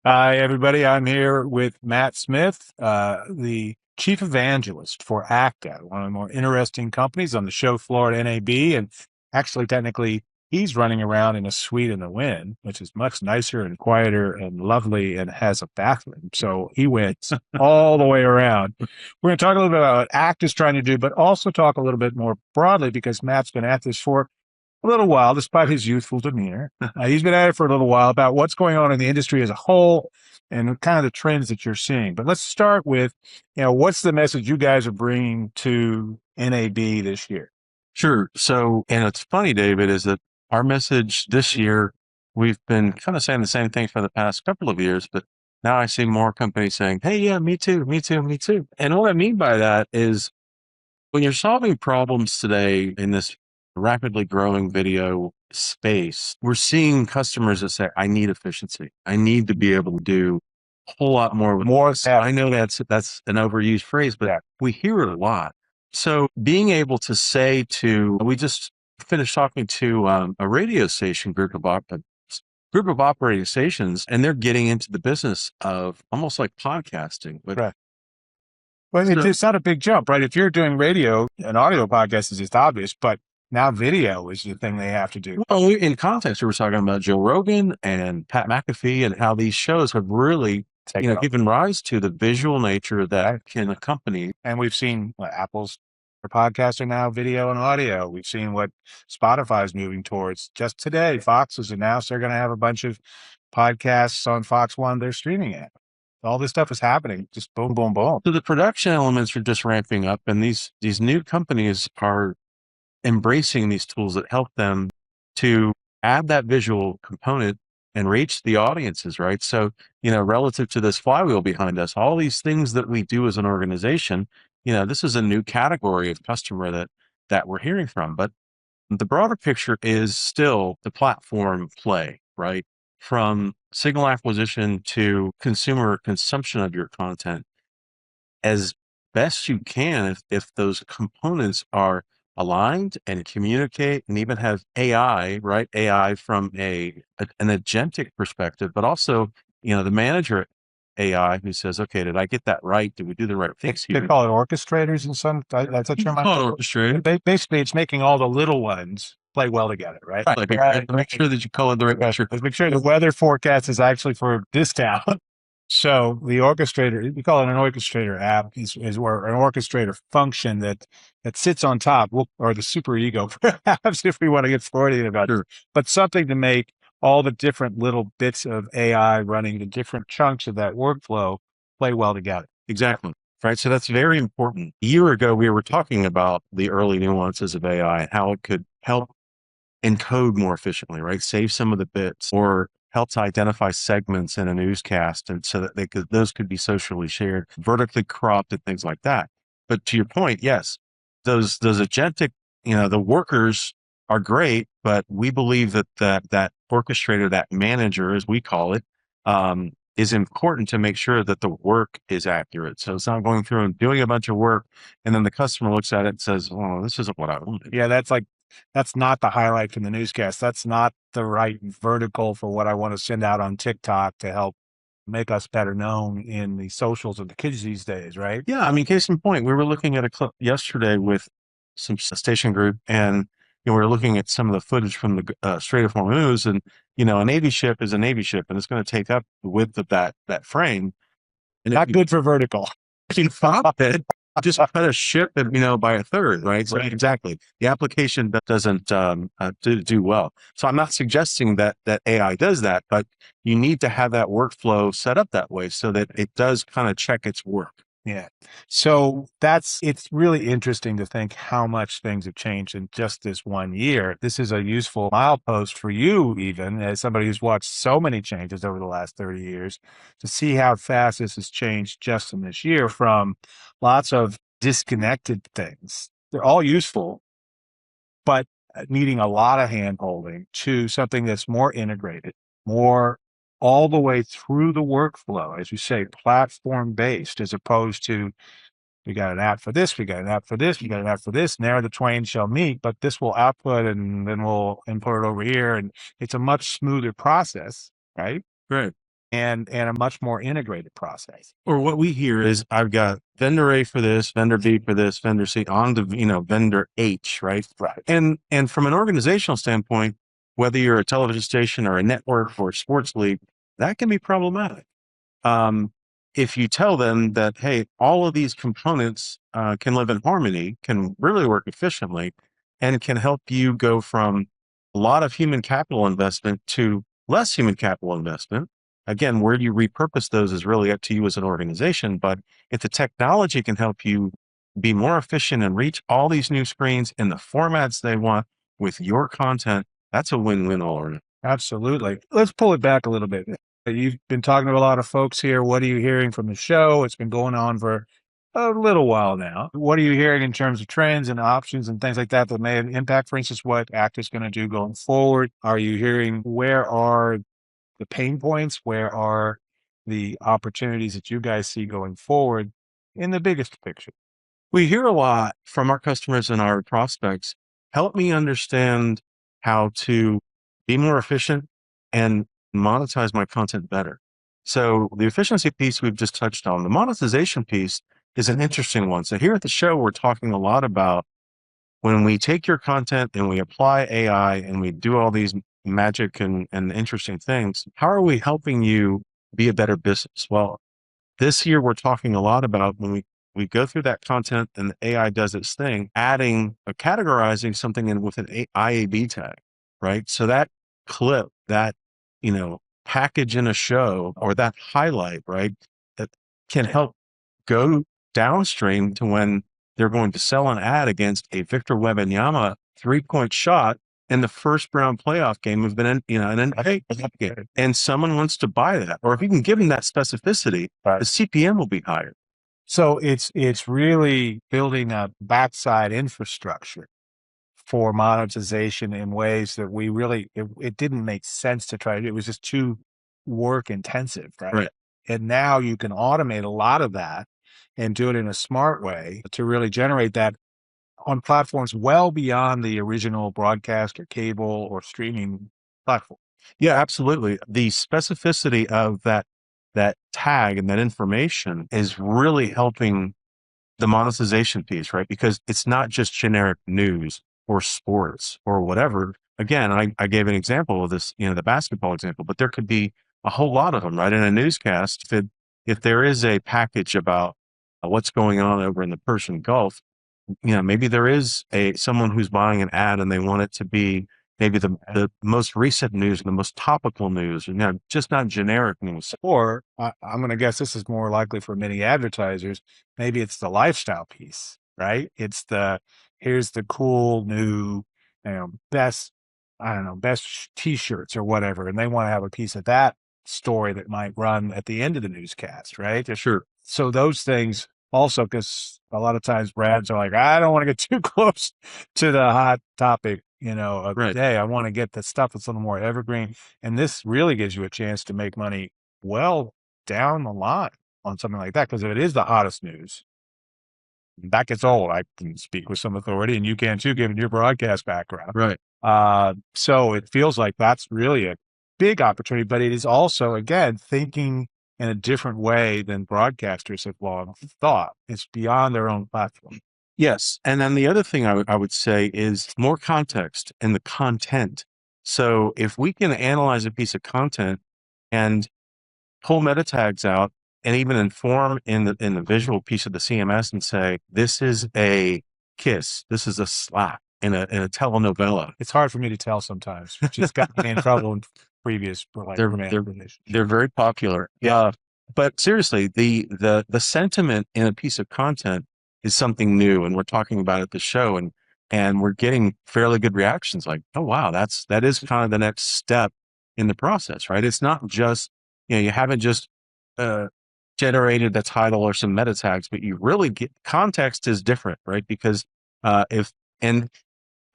Hi, everybody. I'm here with Matt Smith, the chief evangelist for Akta, one of the more interesting companies on the show floor at NAB. And actually, technically, he's running around in a suite in the Wynn, which is much nicer and quieter and lovely and has a bathroom. So he went all the way around. We're going to talk a little bit about what Akta's trying to do, but also talk a little bit more broadly because Matt's been at this for a little while, despite his youthful demeanor. He's been at it for a little while about what's going on in the industry as a whole and kind of the trends that you're seeing. But let's start with, what's the message you guys are bringing to NAB this year? Sure. So, and it's funny, David, is that our message this year, we've been kind of saying the same thing for the past couple of years, but now I see more companies saying, hey, yeah, me too, me too, me too. And what I mean by that is when you're solving problems today in this rapidly growing video space, we're seeing customers that say, I need efficiency. I need to be able to do a whole lot more with More, this. I know that's an overused phrase, but yeah. we hear it a lot. So being able to say we just finished talking to a radio station group of operating stations, and they're getting into the business of almost like podcasting. But Right. Well, it's not a big jump, right? If you're doing radio, an audio podcast is just obvious, but now video is the thing they have to do. Well, in context, we were talking about Joe Rogan and Pat McAfee and how these shows have really, given rise to the visual nature that can accompany. And we've seen what Apple's podcasts are now video and audio. We've seen what Spotify's moving towards. Just today, Fox has announced they're going to have a bunch of podcasts on Fox One. They're streaming it. All this stuff is happening. Just boom, boom, boom. So the production elements are just ramping up, and these new companies are embracing these tools that help them to add that visual component and reach the audiences, right? So, relative to this flywheel behind us, all these things that we do as an organization, this is a new category of customer that we're hearing from. But the broader picture is still the platform play, right? From signal acquisition to consumer consumption of your content as best you can if those components are aligned and communicate and even have AI, right? AI from an agentic perspective, but also, the manager AI who says, okay, did I get that right? Did we do the right things They here? call it orchestrators in some, that's a term. Call it orchestrated. Basically, it's making all the little ones play well together, right? Like, make sure that you call it the right measure. Let's make sure the weather forecast is actually for this town. So the orchestrator, we call it an orchestrator app, is where an orchestrator function that sits on top, or the super ego, perhaps if we want to get Freudian about it, but something to make all the different little bits of AI running the different chunks of that workflow play well together. Exactly. Right. So that's very important. A year ago, we were talking about the early nuances of AI and how it could help encode more efficiently, right? Save some of the bits or help to identify segments in a newscast. And so that those could be socially shared, vertically cropped and things like that. But to your point, yes, those agentic, the workers are great, but we believe that orchestrator, that manager, as we call it, is important to make sure that the work is accurate. So it's not going through and doing a bunch of work, and then the customer looks at it and says, "Oh, this isn't what I wanted." Yeah, that's not the highlight from the newscast. That's not the right vertical for what I want to send out on TikTok to help make us better known in the socials of the kids these days, right? Yeah, I mean, case in point, we were looking at a clip yesterday with some station group, and we were looking at some of the footage from the Strait of Hormuz, and a Navy ship is a Navy ship, and it's going to take up the width of that frame. And not good for vertical. If you pop it, just cut a ship, by a third, right? So exactly, the application doesn't do well. So I'm not suggesting that AI does that, but you need to have that workflow set up that way so that it does kind of check its work. Yeah. So it's really interesting to think how much things have changed in just this 1 year. This is a useful milepost for you, even as somebody who's watched so many changes over the last 30 years, to see how fast this has changed just in this year from lots of disconnected things. They're all useful, but needing a lot of hand holding to something that's more integrated, more all the way through the workflow, as you say, platform based, as opposed to we got an app for this, we got an app for this, we got an app for this. Now the twain shall meet, but this will output and then we'll input it over here. And it's a much smoother process, right? Right. and a much more integrated process. Or what we hear is I've got vendor A for this, vendor B for this, vendor C on to, vendor H, right? Right. And from an organizational standpoint, whether you're a television station or a network or a sports league, that can be problematic. Um, if you tell them that, hey, all of these components can live in harmony, can really work efficiently, and can help you go from a lot of human capital investment to less human capital investment. Again, where you repurpose those is really up to you as an organization. But if the technology can help you be more efficient and reach all these new screens in the formats they want with your content, that's a win-win all around. Absolutely. Let's pull it back a little bit. You've been talking to a lot of folks here. What are you hearing from the show? It's been going on for a little while now. What are you hearing in terms of trends and options and things like that that may impact, for instance, what Act is going to do going forward? Are you hearing where are the pain points? Where are the opportunities that you guys see going forward in the biggest picture? We hear a lot from our customers and our prospects. Help me understand how to be more efficient and monetize my content better. So the efficiency piece we've just touched on. The monetization piece is an interesting one. So here at the show, we're talking a lot about when we take your content and we apply AI and we do all these magic and interesting things, how are we helping you be a better business? Well, this year we're talking a lot about when we go through that content and the AI does its thing, adding or categorizing something in with an IAB tag, right? So that clip, that, package in a show or that highlight, right? That can help go downstream to when they're going to sell an ad against a Victor Wembanyama 3-point shot in the first round playoff game of an NBA game, and someone wants to buy that, or if you can give them that specificity, Right. the CPM will be higher. So it's really building a backside infrastructure for monetization in ways that we really it didn't make sense to try to do. It was just too work intensive, right? Right. And now you can automate a lot of that and do it in a smart way to really generate that on platforms well beyond the original broadcast or cable or streaming platform. Yeah, absolutely. The specificity of that tag and that information is really helping the monetization piece, right? Because it's not just generic news or sports or whatever. Again, I gave an example of this, the basketball example, but there could be a whole lot of them, right? In a newscast, if there is a package about what's going on over in the Persian Gulf, maybe there is someone who's buying an ad and they want it to be maybe the most recent news, the most topical news, just not generic news. Or I'm going to guess this is more likely for many advertisers. Maybe it's the lifestyle piece, right? It's here's the cool new, best, I don't know, best t-shirts or whatever. And they want to have a piece of that story that might run at the end of the newscast, right? Sure. So those things also, because a lot of times brands are like, I don't want to get too close to the hot topic, of the Right. day. I want to get the stuff that's a little more evergreen. And this really gives you a chance to make money well down the line on something like that. Because if it is the hottest news, that gets old. I can speak with some authority, and you can too, given your broadcast background. Right. So it feels like that's really a big opportunity, but it is also, again, thinking in a different way than broadcasters have long thought. It's beyond their own platform. Yes. And then the other thing I would say is more context in the content. So if we can analyze a piece of content and pull meta tags out and even inform in the visual piece of the CMS and say, this is a kiss, this is a slap in a telenovela. It's hard for me to tell sometimes, which has got me in trouble in previous relationships. They're very popular. Yeah. But seriously, the sentiment in a piece of content is something new, and we're talking about it at the show, and we're getting fairly good reactions. Like, oh wow, that is kind of the next step in the process, right? It's not just you haven't just generated the title or some meta tags, but you really get context is different, right? Because if and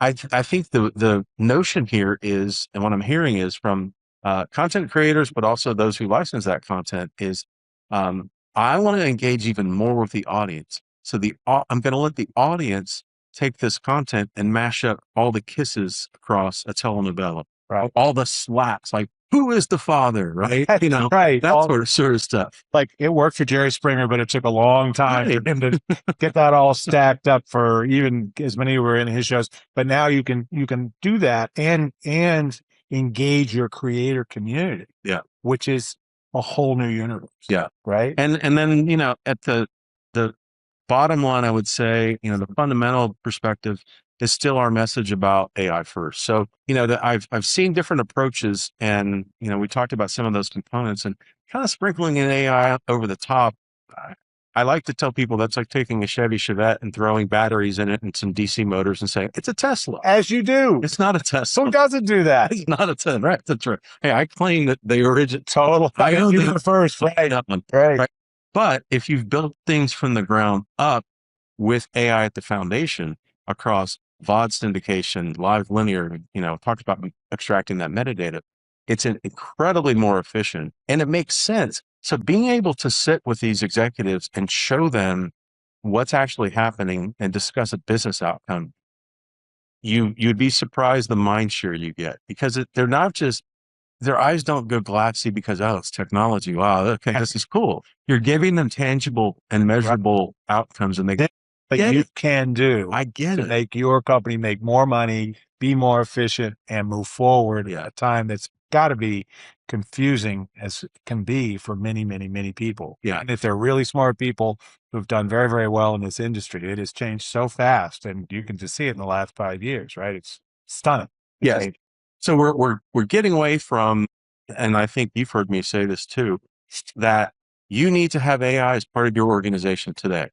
I think the notion here is, and what I'm hearing is from content creators, but also those who license that content is, I want to engage even more with the audience. So I'm going to let the audience take this content and mash up all the kisses across a telenovela. all the slaps, like who is the father, right? You know, Right. that sort of stuff. Like it worked for Jerry Springer, but it took a long time for him to get that all stacked up for even as many were in his shows. But now you can do that and engage your creator community. Yeah. Which is a whole new universe. Yeah. Right. And then, you know, at the bottom line, I would say, you know, the fundamental perspective is still our message about AI first. So, you know, that I've seen different approaches, and, you know, we talked about some of those components and kind of sprinkling in AI over the top. I like to tell people that's like taking a Chevy Chevette and throwing batteries in it and some DC motors and saying, it's a Tesla. As you do. It's not a Tesla. Who doesn't do that? It's not a Tesla. Right. That's right. Hey, I claim that the origin. Total. I own the first. Right. Right. But if you've built things from the ground up with AI at the foundation across VOD syndication, live linear, you know, talked about extracting that metadata, it's incredibly more efficient and it makes sense. So being able to sit with these executives and show them what's actually happening and discuss a business outcome, you'd be surprised the mind share you get, because they're not just, their eyes don't go glassy because, oh, it's technology. Wow, okay, this is cool. You're giving them tangible and measurable outcomes, and that you can do. I get to it. Make your company make more money, be more efficient, and move forward at a time that's got to be confusing as it can be for many, many, many people. Yeah. And if they're really smart people who've done very, very well in this industry, it has changed so fast, and you can just see it in the last 5 years, right? It's stunning. Yes. So we're getting away from, and I think you've heard me say this too, that you need to have AI as part of your organization today.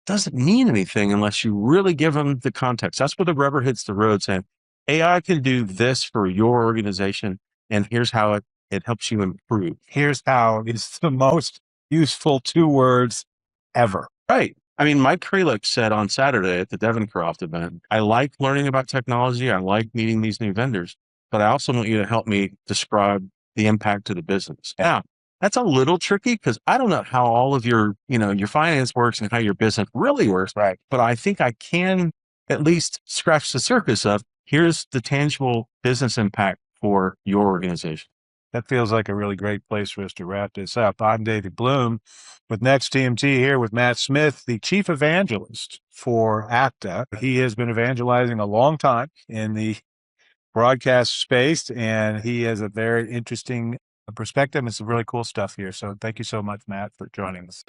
Doesn't mean anything unless you really give them the context. That's where the rubber hits the road, saying AI can do this for your organization, and here's how it helps you improve. Here's how it's the most useful 2 words ever. Right. I mean, Mike Kralik said on Saturday at the Devoncroft event, I like learning about technology. I like meeting these new vendors, but I also want you to help me describe the impact to the business. Now, that's a little tricky because I don't know how all of your, you know, your finance works and how your business really works. Right. But I think I can at least scratch the surface of, here's the tangible business impact for your organization. That feels like a really great place for us to wrap this up. I'm David Bloom with Next TMT here with Matt Smith, the chief evangelist for Akta. He has been evangelizing a long time in the broadcast space, and he has a very interesting perspective and some really cool stuff here. So thank you so much, Matt, for joining us.